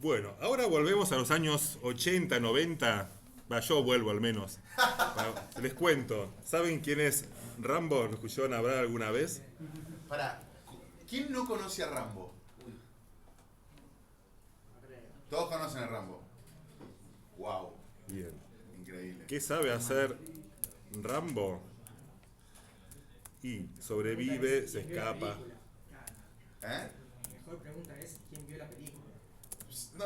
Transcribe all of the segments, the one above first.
Bueno, ahora volvemos a los años 80, 90. Va, yo vuelvo al menos. Les cuento. ¿Saben quién es Rambo? ¿Lo escucharon hablar alguna vez? Pará, ¿quién no conoce a Rambo? Todos conocen a Rambo. Wow, Bien. increíble. ¿Qué sabe hacer Rambo? Y sobrevive, se escapa. ¿Eh? La mejor pregunta es ¿quién vio la película? No,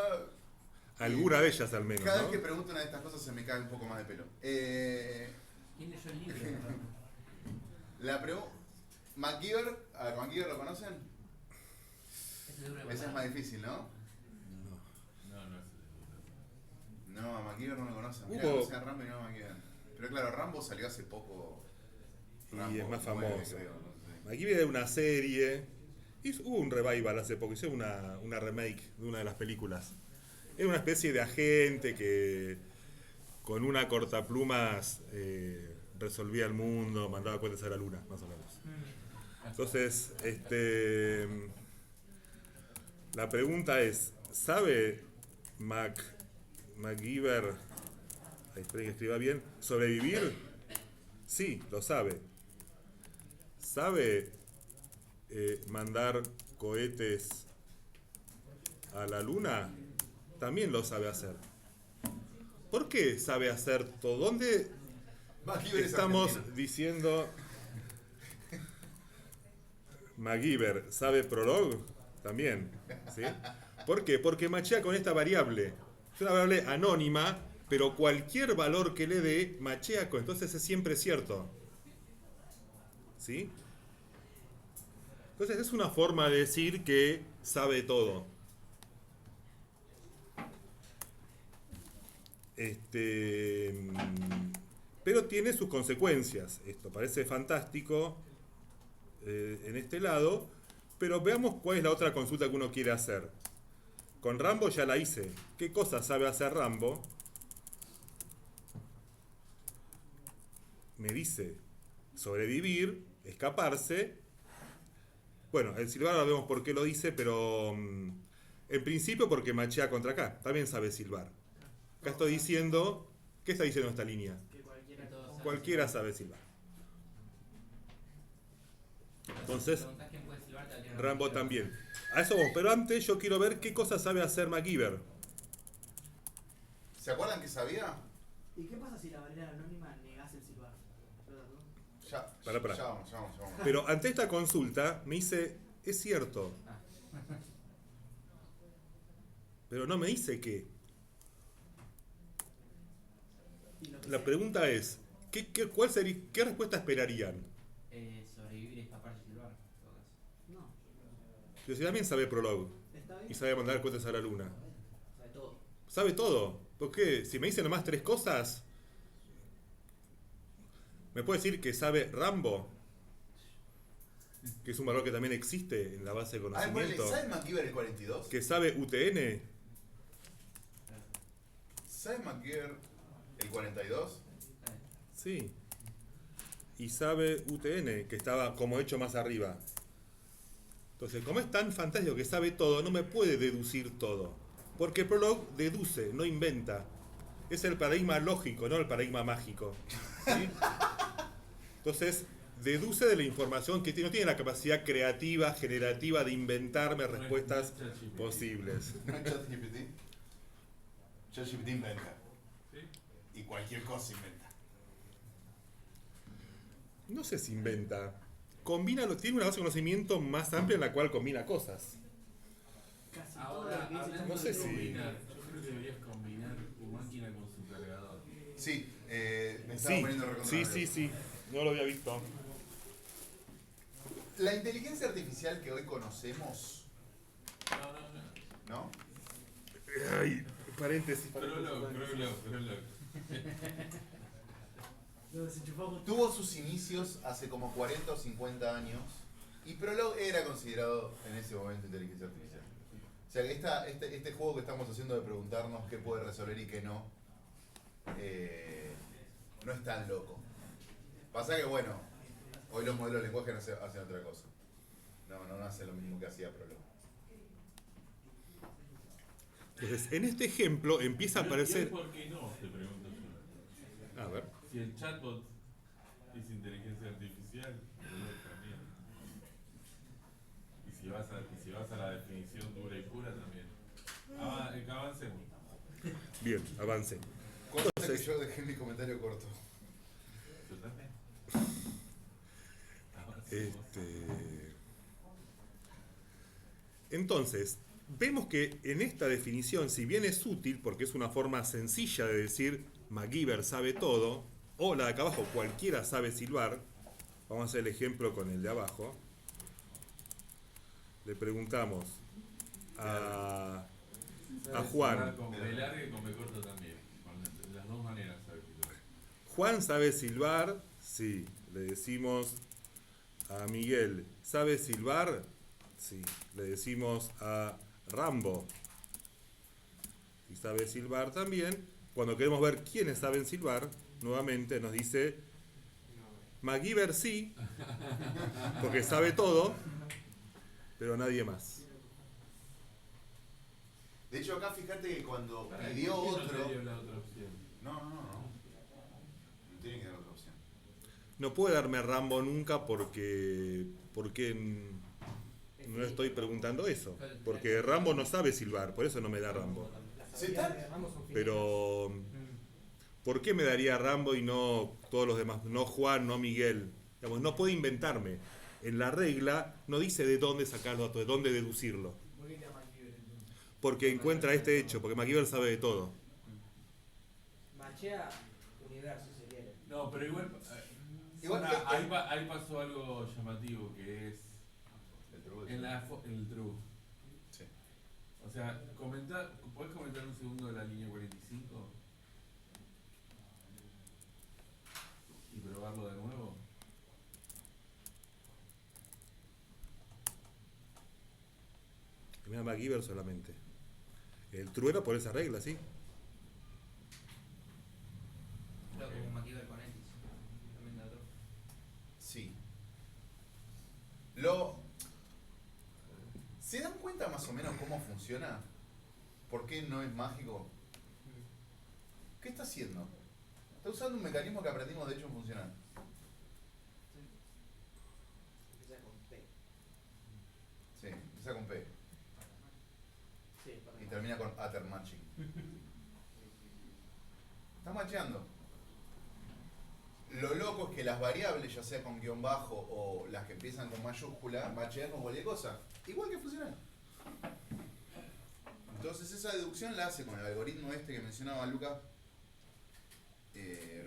Alguna de ellas al menos, cada ¿no? vez que pregunto una de estas cosas se me cae un poco más de pelo. ¿Quién leyó el libro? La pregunta... MacGyver, a ver, ¿MacGyver lo conocen? Esa es más difícil, ¿no? No, a MacGyver no lo conocen. Mira, Hubo- conocen a Rambo y no a MacGyver. Pero claro, Rambo salió hace poco. Y es más 9, famoso. creo, no sé. Aquí viene una serie. Hubo un revival hace poco, hicieron una remake de una de las películas. Era una especie de agente que con una cortaplumas resolvía el mundo, mandaba cuentas a la luna, más o menos. Entonces, la pregunta es, ¿sabe MacGyver, ahí esperen que escriba bien, sobrevivir? Sí, lo sabe. ¿Sabe mandar cohetes a la luna? También lo sabe hacer. ¿Por qué sabe hacer todo? ¿Dónde MacGyver es estamos argentino. diciendo MacGyver sabe Prolog? También, ¿sí? ¿Por qué? Porque machea con esta variable. Es una variable anónima, pero cualquier valor que le dé, machea con. Entonces es siempre cierto. ¿Sí? Entonces es una forma de decir que sabe todo. Pero tiene sus consecuencias. Esto parece fantástico en este lado, pero veamos cuál es la otra consulta que uno quiere hacer. Con Rambo ya la hice. ¿Qué cosa sabe hacer Rambo? Me dice sobrevivir, escaparse. Bueno, el silbar ahora vemos por qué lo dice, pero en principio porque machea contra acá. También sabe silbar. Acá estoy diciendo, ¿qué está diciendo esta línea? Que Cualquiera sabe silbar. Entonces, ¿quién puede silbar? Te la tiene Rambo MacGyver. también. A eso vamos, pero antes yo quiero ver qué cosa sabe hacer MacGyver. ¿Se acuerdan que sabía? ¿Y qué pasa si la manera anónima negás el silbar? Ya, Pará. ya vamos. Pero ante esta consulta me dice, es cierto. Pero no me dice qué. Y lo que La sea. pregunta es, ¿cuál sería, qué respuesta esperarían? Sobrevivir y escapar de silbar. en todo caso. No, Pero si también sabe Prolog está bien. y sabe mandar cohetes a la luna. Sabe todo. ¿Sabe todo? ¿Por qué? Si me dice nomás 3 cosas, ¿me puede decir que sabe Rambo? Que es un valor que también existe en la base de A ver, ponele, conocimiento. ¿sabe MacGyver el 42? Que sabe UTN. ¿Sabe MacGyver el 42? Sí. Y sabe UTN, que estaba como hecho más arriba. Entonces, como es tan fantástico que sabe todo, no me puede deducir todo. Porque Prolog deduce, no inventa. Es el paradigma lógico, no el paradigma mágico. ¿Sí? Entonces, deduce de la información que no tiene la capacidad creativa, generativa de inventarme respuestas posibles. No es ChatGPT. ChatGPT inventa. Y cualquier cosa inventa. No sé si inventa. Tiene una base de conocimiento más amplia en la cual combina cosas. Casi Ahora, todo lo que dice hablando No sé de si- combinar, yo creo que deberías combinar tu máquina con su cargador. Sí, me estaba Sí, poniendo recontra sí, nervioso. sí. No lo había visto. La inteligencia artificial que hoy conocemos, ¿no? Ay, paréntesis. Prolog. Lo desenchufamos. Tuvo sus inicios hace como 40 o 50 años y Prolog era considerado en ese momento inteligencia artificial. O sea que este juego que estamos haciendo de preguntarnos qué puede resolver y qué no, no es tan loco. Pasa que bueno, hoy los modelos de lenguaje hacen otra cosa. No hacen lo mismo que hacía Prolog. Entonces, en este ejemplo empieza a ¿Y aparecer... por qué no? Te pregunto yo. A ver. Si el chatbot es inteligencia artificial, también. Y si vas a la definición dura y pura también. Avancemos. Bien, avance. Cosa que Entonces- yo dejé mi comentario corto. Yo también. Entonces, vemos que en esta definición, si bien es útil, porque es una forma sencilla de decir MacGyver sabe todo, o la de acá abajo, cualquiera sabe silbar, vamos a hacer el ejemplo con el de abajo. Le preguntamos a Juan. Con B larga y con B corta también. Con las dos maneras, ¿sabes? Juan sabe silbar, sí. Le decimos a Miguel, ¿sabe silbar? Sí. Le decimos a Rambo, y sabe silbar también. Cuando queremos ver quiénes saben silbar, nuevamente nos dice MacGyver sí, porque sabe todo, pero nadie más. De hecho, acá fíjate que cuando ¿Para pidió qué no te otro. dio la otra opción? No. No tiene que dar otra opción. No puede darme Rambo nunca porque no estoy preguntando eso. Porque Rambo no sabe silbar, por eso no me da Rambo. ¿Se está? Pero, ¿por qué me daría Rambo y no todos los demás? No Juan, no Miguel. Digamos, no puede inventarme. En la regla no dice de dónde sacar los datos, de dónde deducirlo. ¿Por qué queda MacGyver entonces? Porque encuentra este hecho, porque MacGyver sabe de todo. Machea universo si quiere. No, pero igual. Igual ahí pasó algo llamativo que es. El truco En el true. Sí. O sea, ¿podés comentar un segundo de la línea 45? Y probarlo de nuevo. Mira MacGyver solamente. El true era por esa regla, ¿sí? Creo que como MacGyver con X. También da otro. Sí. ¿Se dan cuenta más o menos cómo funciona? ¿Por qué no es mágico? ¿Qué está haciendo? Está usando un mecanismo que aprendimos de hecho en funcional. Empieza con P. Sí, empieza con P Sí, para y termina con utter matching. Está macheando. Lo loco es que las variables, ya sea con guión bajo o las que empiezan con mayúscula, machean con cualquier cosa. Igual que funcional. Entonces esa deducción la hace con el algoritmo este que mencionaba Lucas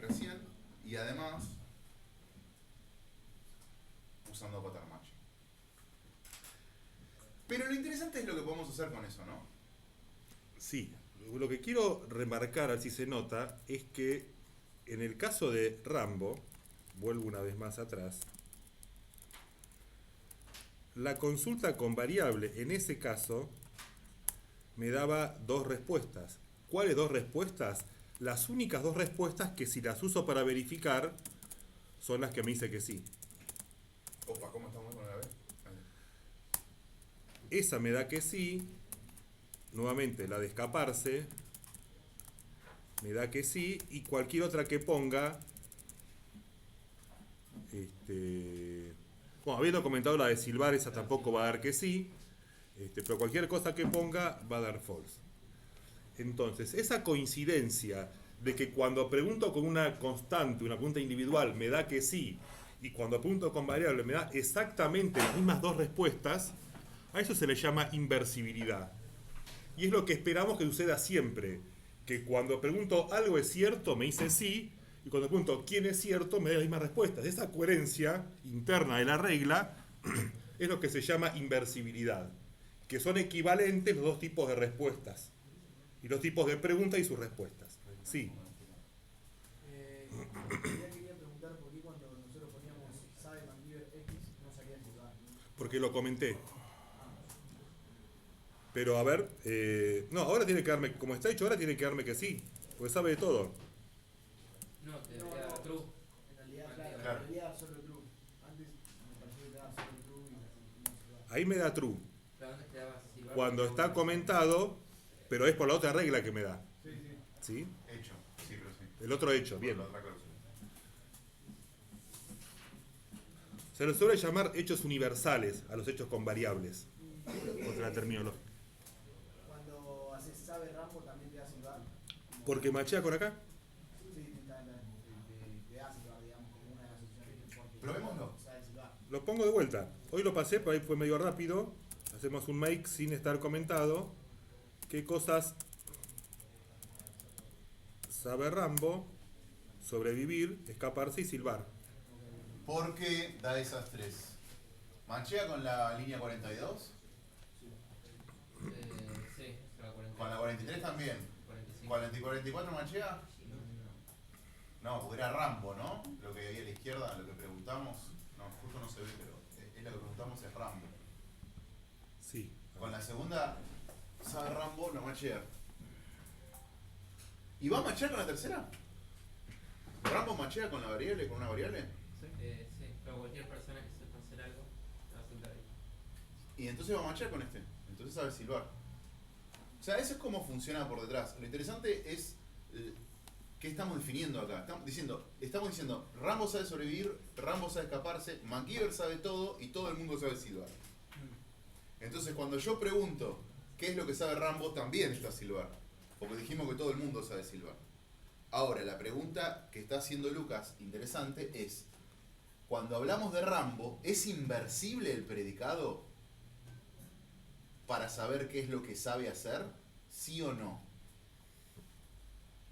recién, y además usando pattern matching. Pero lo interesante es lo que podemos hacer con eso, ¿no? Sí. Lo que quiero remarcar, así se nota, es que en el caso de Rambo, vuelvo una vez más atrás, la consulta con variable en ese caso me daba dos respuestas. ¿Cuáles dos respuestas? Las únicas dos respuestas que si las uso para verificar son las que me dice que sí. Opa, ¿cómo estamos con la B? Esa me da que sí. Nuevamente la de escaparse me da que sí, y cualquier otra que ponga, bueno, habiendo comentado la de silbar, esa tampoco va a dar que sí, pero cualquier cosa que ponga va a dar false. Entonces, esa coincidencia de que cuando pregunto con una constante, una pregunta individual, me da que sí, y cuando pregunto con variable me da exactamente las mismas dos respuestas, a eso se le llama inversibilidad. Y es lo que esperamos que suceda siempre, que cuando pregunto algo es cierto, me dice sí, y cuando pregunto quién es cierto, me da la misma respuesta. Esa coherencia interna de la regla es lo que se llama inversibilidad, que son equivalentes los dos tipos de respuestas, y los tipos de preguntas y sus respuestas. Sí. Quería preguntar por qué cuando nosotros poníamos sabe MacGyver X no salía el silbar. Porque lo comenté. Pero a ver, no, ahora tiene que darme, como está hecho ahora, tiene que darme que sí, porque sabe de todo. No, te debería dar true. En realidad, claro, Claro. en realidad solo true. Antes me pareció que te daba solo true y no silbar. Ahí me da true. Pero antes te daba silbar. Cuando está comentado, pero es por la otra regla que me da. Sí, sí. ¿Sí? Hecho. Sí, pero sí. El otro hecho, bien. Por la otra cláusula. Se les suele llamar hechos universales a los hechos con variables. Otra terminología. Cuando haces sabe Rambo también te da silbar. Porque machea con acá. Sí, te da silbar, digamos, como una de las opciones. Porque Probémoslo. sabe silbar. Lo pongo de vuelta. Hoy lo pasé, pero ahí fue medio rápido. Hacemos un make sin estar comentado. ¿Qué cosas sabe Rambo? Sobrevivir, escaparse y silbar. ¿Por qué da esas tres? ¿Manchea con la línea 42? Sí, la 40. ¿Con la 43 también? 45. ¿Con la 44 manchea? No, porque era Rambo, ¿no? Lo que había a la izquierda, lo que preguntamos. No, justo no se ve, pero es lo que preguntamos, es Rambo. Sí. Con la segunda, sabe Rambo, no machea. ¿Y va a machear con la tercera? ¿Rambo machea con la variable, con una variable? Sí, pero cualquier persona que sepa hacer algo va a sentar ahí. Y entonces va a machear con este. Entonces sabe silbar. O sea, eso es cómo funciona por detrás. Lo interesante es qué estamos definiendo acá. Estamos diciendo, Rambo sabe sobrevivir, Rambo sabe escaparse, MacGyver sabe todo y todo el mundo sabe silbar. Entonces cuando yo pregunto qué es lo que sabe Rambo, también está silbar. Porque dijimos que todo el mundo sabe silbar. Ahora, la pregunta que está haciendo Lucas, interesante, es, cuando hablamos de Rambo, ¿es inversible el predicado para saber qué es lo que sabe hacer? ¿Sí o no?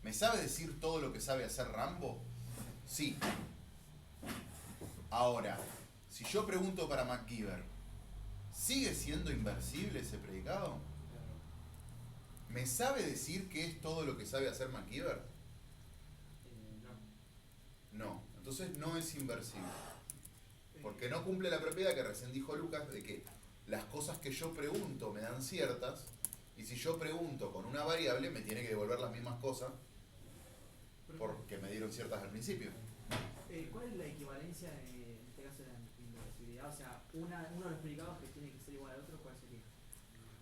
¿Me sabe decir todo lo que sabe hacer Rambo? Sí. Ahora, si yo pregunto para MacGyver, ¿sigue siendo inversible ese predicado? ¿Me sabe decir qué es todo lo que sabe hacer MacGyver? No, entonces no es inversible. Porque no cumple la propiedad que recién dijo Lucas de que las cosas que yo pregunto me dan ciertas, y si yo pregunto con una variable me tiene que devolver las mismas cosas porque me dieron ciertas al principio. ¿Cuál es la equivalencia en este caso de la inversibilidad? O sea, uno de los predicados que tiene que ser igual al otro, ¿cuál sería?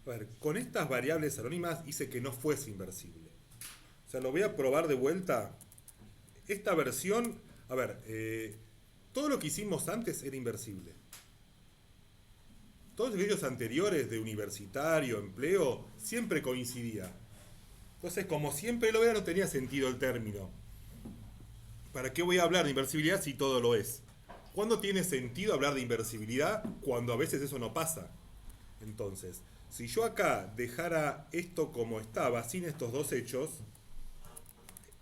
A ver, con estas variables anónimas hice que no fuese inversible. O sea, lo voy a probar de vuelta. Esta versión, a ver, todo lo que hicimos antes era inversible. Todos los ejercicios anteriores de universitario, empleo, siempre coincidía. Entonces, como siempre lo era, no tenía sentido el término. ¿Para qué voy a hablar de inversibilidad si todo lo es? ¿Cuándo tiene sentido hablar de inversibilidad? Cuando a veces eso no pasa. Entonces, si yo acá dejara esto como estaba, sin estos dos hechos,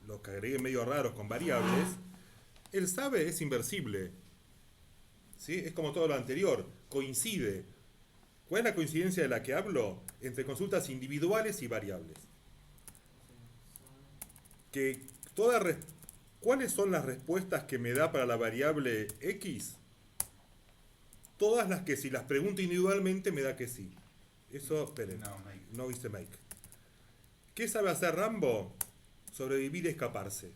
los que agregué medio raros con variables, el sabe es inversible. ¿Sí? Es como todo lo anterior, coincide. ¿Cuál es la coincidencia de la que hablo? Entre consultas individuales y variables. Que ¿cuáles son las respuestas que me da para la variable X? Todas las que si las pregunto individualmente me da que sí. Eso, esperen, no viste make. ¿Qué sabe hacer Rambo? Sobrevivir y escaparse.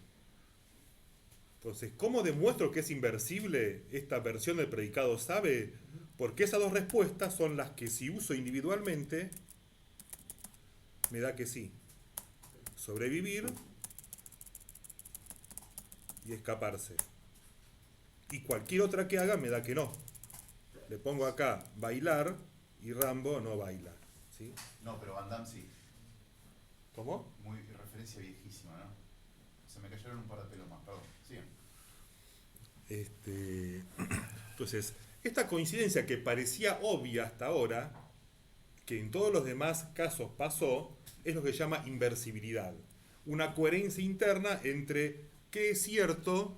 Entonces, ¿cómo demuestro que es inversible esta versión del predicado sabe? Porque esas dos respuestas son las que si uso individualmente, me da que sí. Sobrevivir y escaparse. Y cualquier otra que haga me da que no. Le pongo acá bailar y Rambo no baila. ¿Sí? No, pero Van Damme sí. ¿Cómo? Muy referencia viejísima, ¿no? Se me cayeron un par de pelos más, perdón. Sigan. Entonces, esta coincidencia que parecía obvia hasta ahora, que en todos los demás casos pasó, es lo que se llama inversibilidad. Una coherencia interna entre qué es cierto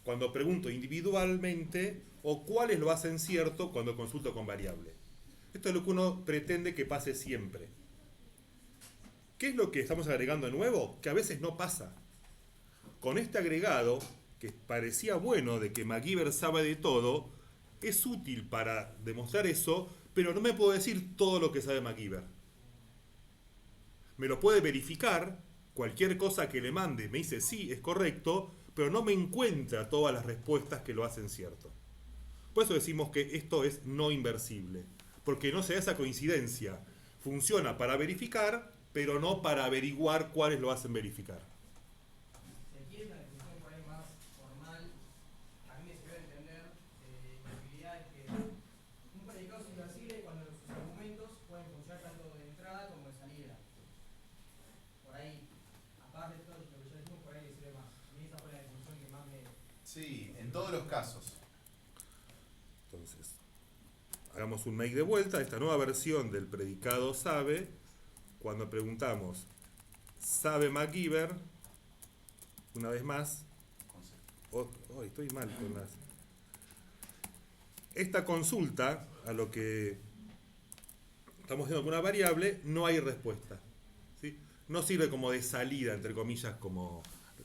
cuando pregunto individualmente o cuáles lo hacen cierto cuando consulto con variable. Esto es lo que uno pretende que pase siempre. ¿Qué es lo que estamos agregando de nuevo? Que a veces no pasa. Con este agregado, que parecía bueno de que MacGyver sabe de todo, es útil para demostrar eso, pero no me puedo decir todo lo que sabe MacGyver. Me lo puede verificar, cualquier cosa que le mande me dice sí, es correcto, pero no me encuentra todas las respuestas que lo hacen cierto. Por eso decimos que esto es no inversible, porque no se da esa coincidencia. Funciona para verificar, pero no para averiguar cuáles lo hacen verificar. Si aquí es una definición por ahí más formal, a mí me sirve entender la actividad es que un predicado es inversible cuando sus argumentos pueden funcionar tanto de entrada como de salida. Por ahí, aparte de todo lo que ya decimos, por ahí le sirve más. A mí esa fue la definición que más me... Sí, en todos los casos. Entonces, hagamos un make de vuelta. Esta nueva versión del predicado sabe, cuando preguntamos, ¿sabe MacGyver? Una vez más, estoy mal con las... Esta consulta, a lo que estamos haciendo con una variable, no hay respuesta. ¿Sí? No sirve como de salida, entre comillas, como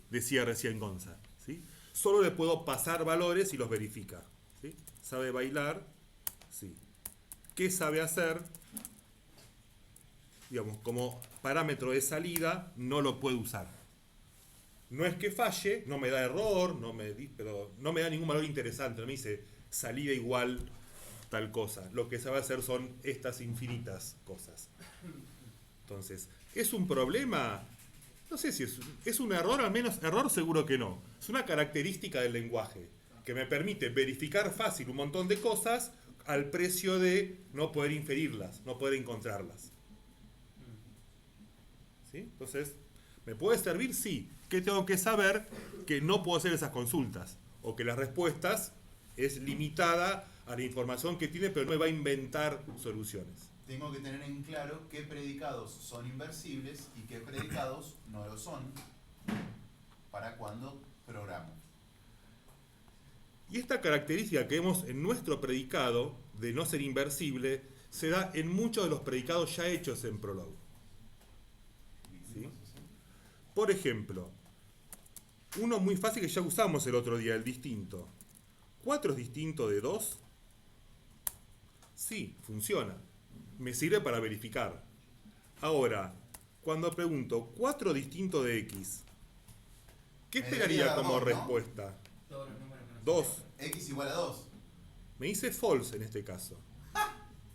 decía recién Gonza. ¿Sí? Solo le puedo pasar valores y los verifica. ¿Sí? ¿Sabe bailar? Sí. ¿Qué sabe hacer? Digamos, como parámetro de salida, no lo puede usar. No es que falle, no me da error, pero no me da ningún valor interesante, no me dice salida igual tal cosa. Lo que sabe hacer son estas infinitas cosas. Entonces, ¿es un problema? No sé si es un error, al menos error seguro que no. Es una característica del lenguaje que me permite verificar fácil un montón de cosas al precio de no poder inferirlas, no poder encontrarlas. ¿Sí? Entonces, ¿me puede servir? Sí. ¿Qué tengo que saber? Que no puedo hacer esas consultas. O que las respuestas es limitada a la información que tiene, pero no me va a inventar soluciones. Tengo que tener en claro qué predicados son inversibles y qué predicados no lo son para cuando programo. Y esta característica que vemos en nuestro predicado de no ser inversible se da en muchos de los predicados ya hechos en Prolog. ¿Sí? Por ejemplo, uno muy fácil que ya usamos el otro día, el distinto. ¿4 es distinto de 2? Sí, funciona. Me sirve para verificar. Ahora, cuando pregunto 4 distinto de X, ¿qué Me esperaría daría como 2, ¿no? respuesta? Todos los números que nos 2. X igual a 2. Me dice false en este caso.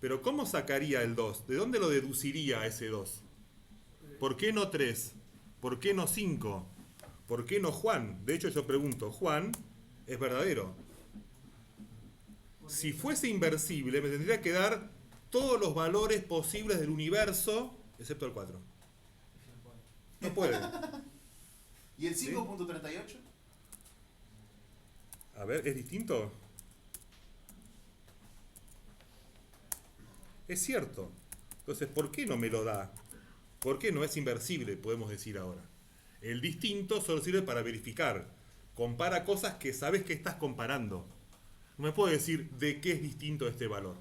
Pero ¿cómo sacaría el 2? ¿De dónde lo deduciría ese 2? ¿Por qué no 3? ¿Por qué no 5? ¿Por qué no Juan? De hecho yo pregunto, ¿Juan es verdadero? Si fuese inversible me tendría que dar todos los valores posibles del universo, excepto el 4. No puede. ¿Y el ¿Sí? 5.38? A ver, ¿es distinto? Es cierto. Entonces, ¿por qué no me lo da? ¿Por qué no es inversible? Podemos decir ahora. El distinto solo sirve para verificar. Compara cosas que sabes que estás comparando. No me puedo decir de qué es distinto este valor.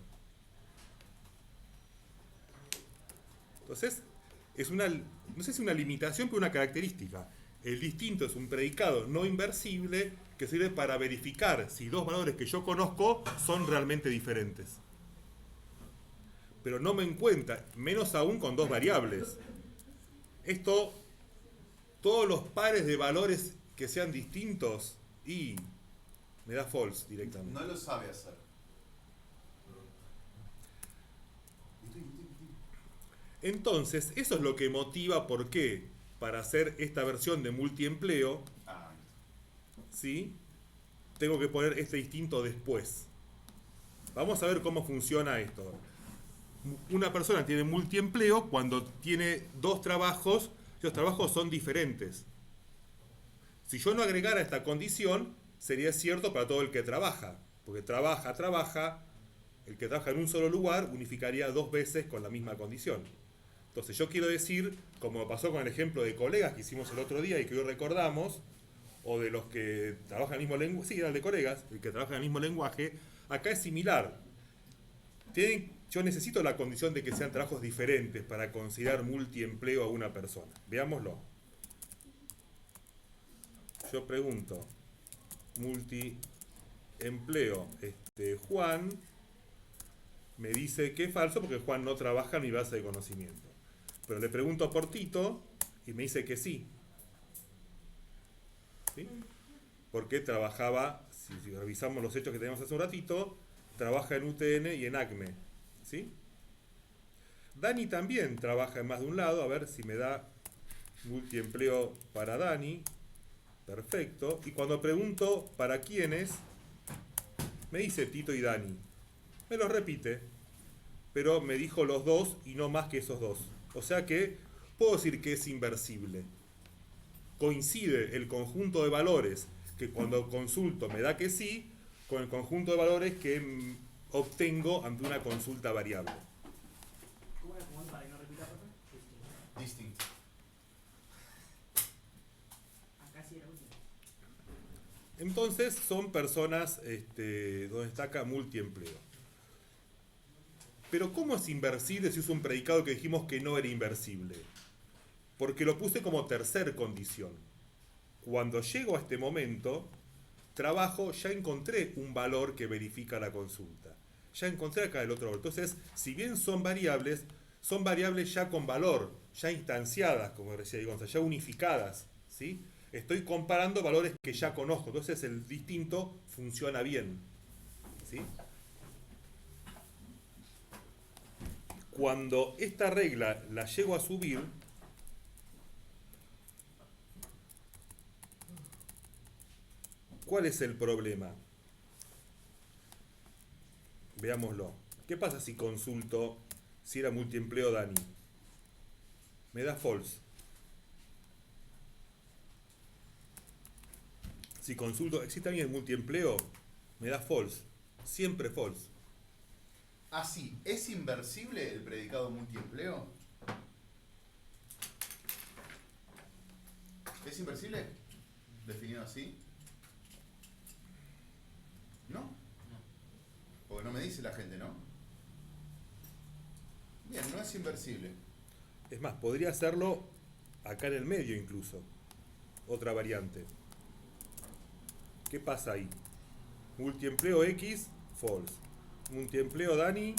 Entonces, es una, no sé si una limitación, pero una característica. El distinto es un predicado no inversible que sirve para verificar si dos valores que yo conozco son realmente diferentes. Pero no me encuentra, menos aún con dos variables. Esto, todos los pares de valores que sean distintos, y me da false directamente. No lo sabe hacer. Entonces, eso es lo que motiva por qué, para hacer esta versión de multiempleo, ¿sí? Tengo que poner este distinto después. Vamos a ver cómo funciona esto. Una persona tiene multiempleo cuando tiene dos trabajos, y los trabajos son diferentes. Si yo no agregara esta condición, sería cierto para todo el que trabaja, porque trabaja, el que trabaja en un solo lugar unificaría dos veces con la misma condición. Entonces yo quiero decir, como pasó con el ejemplo de colegas que hicimos el otro día y que hoy recordamos, o de los que trabajan en el mismo lenguaje, sí, era el de colegas, el que trabaja en el mismo lenguaje, acá es similar. Yo necesito la condición de que sean trabajos diferentes para considerar multiempleo a una persona. Veámoslo. Yo pregunto, multiempleo, Juan, me dice que es falso porque Juan no trabaja en mi base de conocimiento. Pero le pregunto por Tito y me dice que sí. ¿Sí? Porque trabajaba, si revisamos los hechos que teníamos hace un ratito, trabaja en UTN y en ACME. ¿Sí? Dani también trabaja en más de un lado, a ver si me da multiempleo para Dani. Perfecto. Y cuando pregunto para quiénes, me dice Tito y Dani. Me los repite, pero me dijo los dos y no más que esos dos. O sea que puedo decir que es inversible. Coincide el conjunto de valores que cuando consulto me da que sí, con el conjunto de valores que obtengo ante una consulta variable. ¿Cómo era como para que no repita, profe? Distinct. Acá sí era útil. Entonces son personas donde destaca multiempleo. Pero ¿cómo es inversible si es un predicado que dijimos que no era inversible? Porque lo puse como tercer condición. Cuando llego a este momento, trabajo, ya encontré un valor que verifica la consulta. Ya encontré acá el otro valor. Entonces, si bien son variables ya con valor, ya instanciadas, como decía Gonzalo, ya unificadas, ¿sí? Estoy comparando valores que ya conozco. Entonces, el distinto funciona bien, ¿sí? Cuando esta regla la llego a subir, ¿cuál es el problema? Veámoslo. ¿Qué pasa si consulto si era multiempleo Dani? Me da false. Si consulto, ¿existe alguien en multiempleo? Me da false. Siempre false. Ah, sí. ¿Es inversible el predicado multiempleo? ¿Es inversible? Definido así. ¿No? Porque no me dice la gente, ¿no? Bien, no es inversible. Es más, podría hacerlo acá en el medio incluso. Otra variante. ¿Qué pasa ahí? Multiempleo X, false. Multiempleo Dani,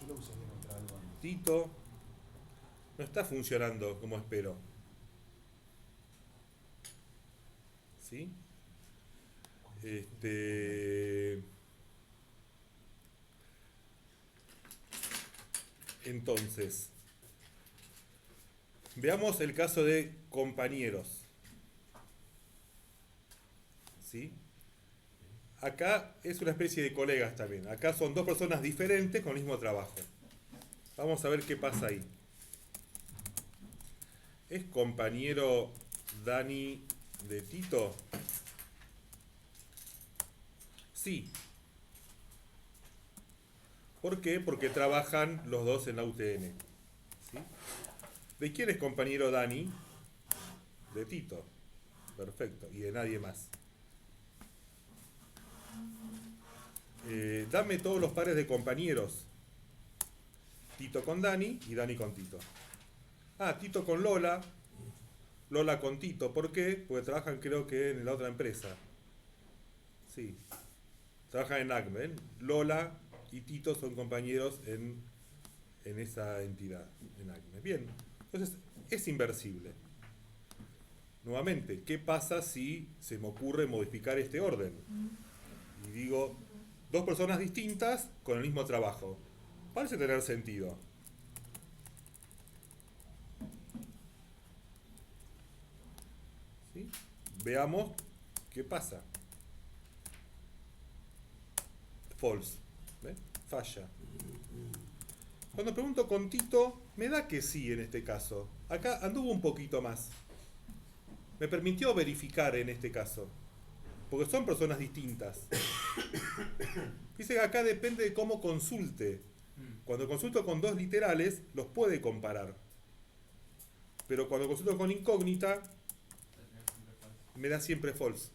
Yo lo usaría contra algo. Tito. No está funcionando como espero. ¿Sí? Entonces, veamos el caso de compañeros. ¿Sí? Acá es una especie de colegas también. Acá son dos personas diferentes con el mismo trabajo. Vamos a ver qué pasa ahí. ¿Es compañero Dani de Tito? Sí. ¿Por qué? Porque trabajan los dos en la UTN. ¿Sí? ¿De quién es compañero Dani? De Tito. Perfecto. Y de nadie más. Dame todos los pares de compañeros. Tito con Dani y Dani con Tito. Ah, Tito con Lola. Lola con Tito. ¿Por qué? Porque trabajan creo que en la otra empresa. Sí. Trabajan en ACME. ¿Eh? Lola y Tito son compañeros en esa entidad, en ACME. Bien. Entonces, es inversible. Nuevamente, ¿qué pasa si se me ocurre modificar este orden? Y digo, dos personas distintas con el mismo trabajo. Parece tener sentido. ¿Sí? Veamos qué pasa. False. ¿Ve? Falla. Cuando pregunto con Tito, me da que sí en este caso. Acá anduvo un poquito más. Me permitió verificar en este caso. Porque son personas distintas. Dice que acá depende de cómo consulte. Cuando consulto con dos literales, los puede comparar. Pero cuando consulto con incógnita, me da siempre false.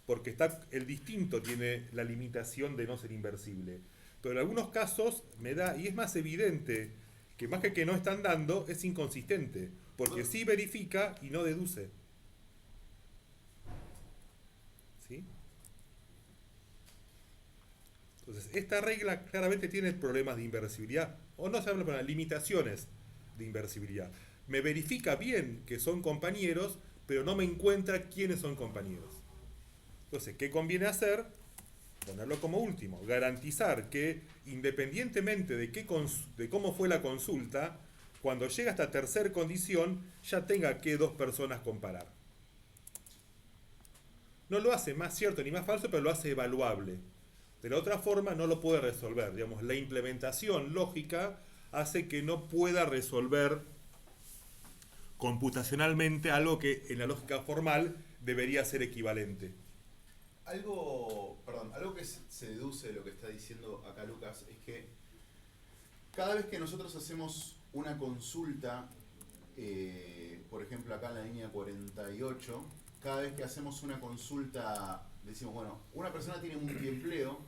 Porque el distinto tiene la limitación de no ser inversible. Pero en algunos casos me da, y es más evidente, que más que no están dando, es inconsistente. Porque sí verifica y no deduce. ¿Sí? Entonces, esta regla claramente tiene problemas de inversibilidad, o no se habla de limitaciones de inversibilidad. Me verifica bien que son compañeros, pero no me encuentra quiénes son compañeros. Entonces, ¿qué conviene hacer? ponerlo como último, garantizar que independientemente de cómo fue la consulta, cuando llega a esta tercera condición, ya tenga que dos personas comparar. No lo hace más cierto ni más falso, pero lo hace evaluable. De la otra forma no lo puede resolver. Digamos, la implementación lógica hace que no pueda resolver computacionalmente algo que en la lógica formal debería ser equivalente. Algo que se deduce de lo que está diciendo acá Lucas es que cada vez que nosotros hacemos una consulta, por ejemplo acá en la línea 48, cada vez que hacemos una consulta decimos, bueno, una persona tiene multiempleo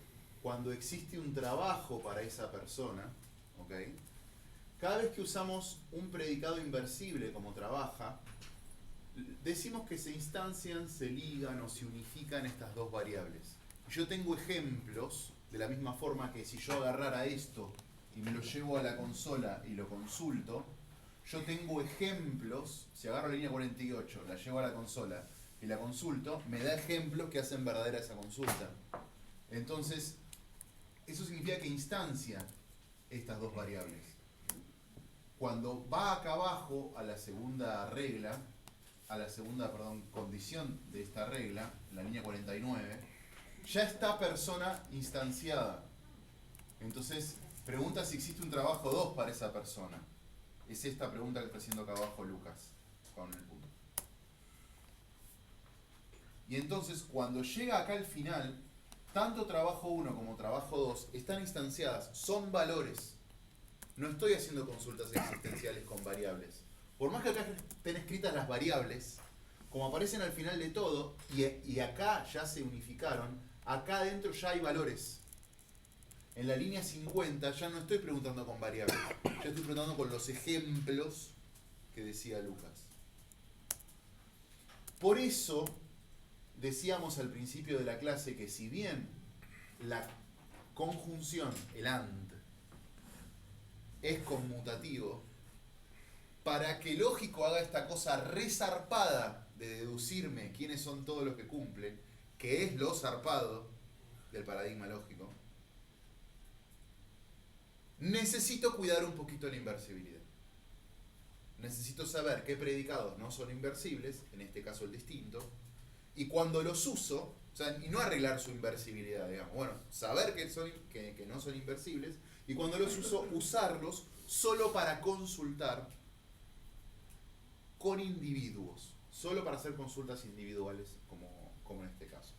cuando existe un trabajo para esa persona, ¿ok? Cada vez que usamos un predicado inversible como trabaja, decimos que se instancian, se ligan o se unifican estas dos variables. Yo tengo ejemplos, de la misma forma que si yo agarrara esto y me lo llevo a la consola y lo consulto, yo tengo ejemplos, si agarro la línea 48, la llevo a la consola y la consulto, me da ejemplos que hacen verdadera esa consulta. Entonces, eso significa que instancia estas dos variables. Cuando va acá abajo a la segunda regla, condición de esta regla, la línea 49, ya está persona instanciada. Entonces, pregunta si existe un trabajo 2 para esa persona. Es esta pregunta que está haciendo acá abajo Lucas, con el punto. Y entonces, cuando llega acá al final, tanto trabajo 1 como trabajo 2 están instanciadas, son valores. No estoy haciendo consultas existenciales con variables. Por más que acá estén escritas las variables, como aparecen al final de todo, y acá ya se unificaron, acá adentro ya hay valores. En la línea 50 ya no estoy preguntando con variables, ya estoy preguntando con los ejemplos que decía Lucas. Por eso decíamos al principio de la clase que si bien la conjunción, el AND, es conmutativo, para que lógico haga esta cosa resarpada de deducirme quiénes son todos los que cumplen, que es lo zarpado del paradigma lógico, necesito cuidar un poquito la inversibilidad. Necesito saber qué predicados no son inversibles, en este caso el distinto, y cuando los uso, o sea, y no arreglar su inversibilidad, digamos, bueno, saber que no son inversibles, y cuando los uso, usarlos solo para consultar con individuos, solo para hacer consultas individuales, como en este caso.